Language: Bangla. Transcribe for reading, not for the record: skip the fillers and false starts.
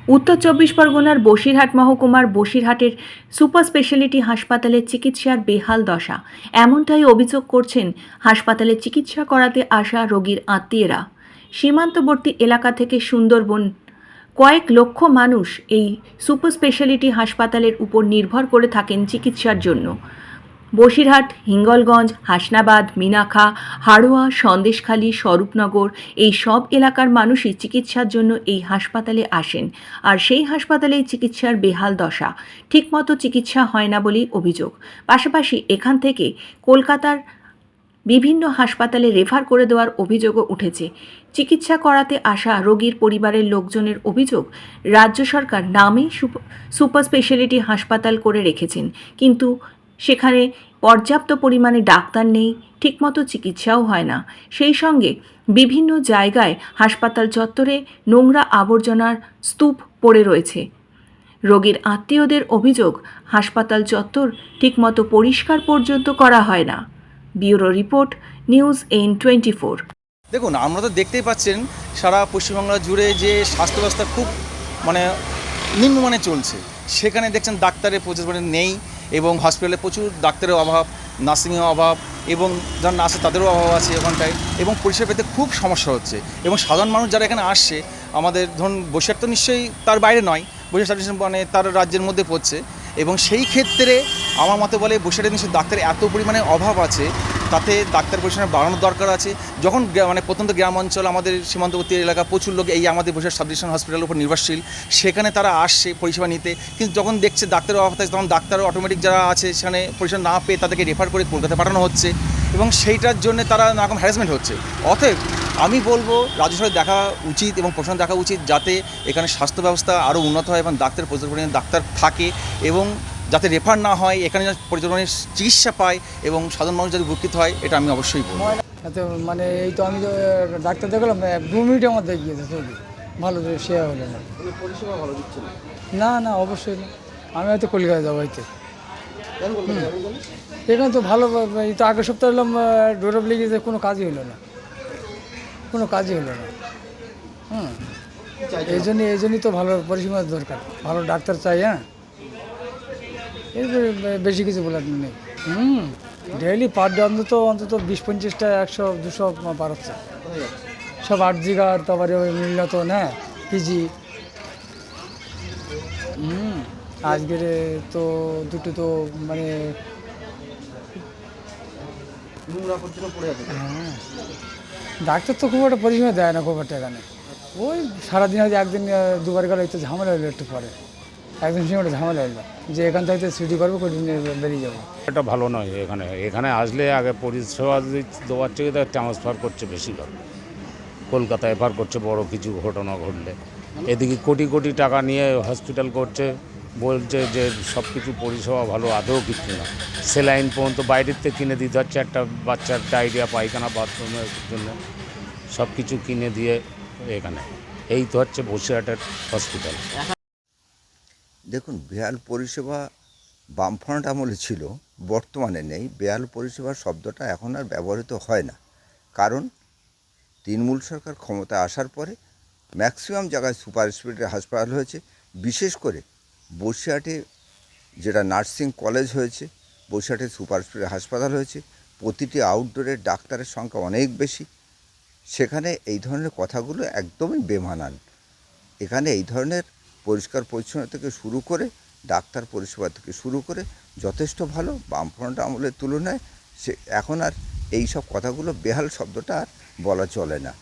উত্তর চব্বিশ পরগনার বসিরহাট মহকুমার বসিরহাটের সুপার স্পেশালিটি হাসপাতালের চিকিৎসার বেহাল দশা, এমনটাই অভিযোগ করছেন হাসপাতালে চিকিৎসা করাতে আসা রোগীর আত্মীয়রা। সীমান্তবর্তী এলাকা থেকে সুন্দরবন কয়েক লক্ষ মানুষ এই সুপার স্পেশালিটি হাসপাতালের উপর নির্ভর করে থাকেন চিকিৎসার জন্য। বসিরহাট, হিঙ্গলগঞ্জ, হাসনাবাদ, মিনাখা, হাড়োয়া, সন্দেশখালী, স্বরূপনগর এই সব এলাকার মানুষই চিকিৎসার জন্য এই হাসপাতালে আসেন। আর সেই হাসপাতালেই চিকিৎসার বেহাল দশা, ঠিকমতো চিকিৎসা হয় না বলেই অভিযোগ। পাশাপাশি এখান থেকে কলকাতার বিভিন্ন হাসপাতালে রেফার করে দেওয়ার অভিযোগও উঠেছে। চিকিৎসা করাতে আসা রোগীর পরিবারের লোকজনের অভিযোগ, রাজ্য সরকার নামেই সুপার স্পেশালিটি হাসপাতাল করে রেখেছেন, কিন্তু সেখানে পর্যাপ্ত পরিমাণে ডাক্তার নেই, ঠিকমতো চিকিৎসাও হয় না। সেই সঙ্গে বিভিন্ন জায়গায় হাসপাতাল চত্বরে নোংরা আবর্জনার স্তূপ পড়ে রয়েছে। রোগীর আত্মীয়দের অভিযোগ, হাসপাতাল চত্বর ঠিকমতো পরিষ্কার পর্যন্ত করা হয় না। Bureau report, news 24। দেখুন, আমরা তো দেখতেই পাচ্ছেন সারা পশ্চিমবাংলা জুড়ে যে স্বাস্থ্য ব্যবস্থা খুব মানে নিম্নমানে চলছে। সেখানে দেখছেন ডাক্তারের প্রচুর নেই এবং হসপিটালে প্রচুর ডাক্তারের অভাব, নার্সিংয়ের অভাব এবং যারা নার্সে তাদেরও অভাব আছে ওখানটায়, এবং পরিষেবা পেতে খুব সমস্যা হচ্ছে। এবং সাধারণ মানুষ যারা এখানে আসছে, আমাদের ধরুন বসিরহাট তো নিশ্চয়ই তার বাইরে নয়, বসিরহাট মানে তার রাজ্যের মধ্যে পড়ছে, এবং সেই ক্ষেত্রে আমার মতে বলে বসিরহাটে নিশ্চয়ই ডাক্তারের এত পরিমাণে অভাব আছে, তাতে ডাক্তার পরিষেবা বাড়ানোর দরকার আছে। যখন মানে প্রত্যন্ত গ্রাম অঞ্চল, আমাদের সীমান্তবর্তী এলাকা প্রচুর লোক এই আমাদের বসিরহাট সাব ডিভিশন হসপিটালের উপর নির্ভরশীল, সেখানে তারা আসছে পরিষেবা নিতে, কিন্তু যখন দেখছে ডাক্তারের অভাব থাকে, তখন ডাক্তার অটোমেটিক যারা আছে সেখানে পরিষেবা না পেয়ে তাদেরকে রেফার করে কলকাতা পাঠানো হচ্ছে, এবং সেইটার জন্য তারা নানারকম হ্যারাসমেন্ট হচ্ছে। অতএব আমি বলবো রাজ্য সরকার দেখা উচিত এবং প্রশাসন দেখা উচিত, যাতে এখানে স্বাস্থ্য ব্যবস্থা আরও উন্নত হয় এবং ডাক্তার প্রচুর পরিমাণে ডাক্তার থাকে, এবং যাতে রেফার না হয়, এখানে প্রচুর পরিমাণে চিকিৎসা পায় এবং সাধারণ মানুষ যাতে উপকৃত হয়, এটা আমি অবশ্যই বলবো। মানে এই তো আমি তো ডাক্তার দেখালাম, 2 মিনিটে আমার দেখিয়েছে ছবি, ভালো সে হলো না। পরিষেবা ভালো দিচ্ছে না? না না, অবশ্যই না। আমি হয়তো কলকাতা যাবো হয়তো। এখানে তো ভালো, এই তো আগের সপ্তাহে এলাম, ডোরব লেগেছে, কোনো কাজই হলো না, কোনো কাজই হলো না। এই জন্যই তো ভালো পরিষেবা দরকার, ভালো ডাক্তার চাই। এই বেশি কিছু বলার নেই। ডেইলি পার ডে অন্তত 20-25টা 100-200 পার হচ্ছে, সব 8 জিগার, তারপরে ওই মিলনতন, পিজি। আজকের তো দুটো তো মানে ডাক্তার তো খুব একটা পরিষেবা দেয় না খুব একটা এখানে। ওই সারাদিন হয়তো একদিন দুবার গেলে একটু ঝামেলা হলো, একটু পরে একদিন সময় ঝামেলা হলো যে এখান থেকে ছুটি করবো, কন্টিনিউ বেরিয়ে যাবো। এটা ভালো নয়। এখানে আসলে আগে পরিষেবা দেওয়ার থেকে তার ট্রান্সফার করছে বেশিরভাগ, কলকাতায় এফার করছে বড় কিছু ঘটনা ঘটলে। এদিকে কোটি কোটি টাকা নিয়ে হসপিটাল করছে, বলছে যে সব কিছু পরিষেবা ভালো, আদৌ কিছু না। সেলাইন পর্যন্ত বাইরের থেকে কিনে দিতে হচ্ছে একটা বাচ্চার ডায়রিয়া, পায়খানা, বাথরুমের জন্য সব কিছু কিনে দিয়ে এখানে। এই তো হচ্ছে বসিরহাটের হসপিটাল। দেখুন, বেহাল পরিষেবা বামফ্রন্ট আমলে ছিল, বর্তমানে নেই। বেহাল পরিষেবা শব্দটা এখন আর ব্যবহৃত হয় না, কারণ তৃণমূল সরকার ক্ষমতায় আসার পরে ম্যাক্সিমাম জায়গায় সুপার স্পেশালিটি হাসপাতাল হয়েছে। বিশেষ করে বসিরহাটে যেটা নার্সিং কলেজ হয়েছে, বসিরহাটে সুপার স্পেশালিটি হাসপাতাল হয়েছে, প্রতিটি আউটডোরের ডাক্তারের সংখ্যা অনেক বেশি। সেখানে এই ধরনের কথাগুলো একদমই বেমানান। এখানে এই ধরনের পরিষ্কার পরিচ্ছন্ন থেকে শুরু করে ডাক্তার পরিষেবা থেকে শুরু করে যথেষ্ট ভালো। বামফ্রন্ট আমলের তুলনায় এখন আর এই সব কথাগুলো, বেহাল শব্দটা আর বলা চলে না।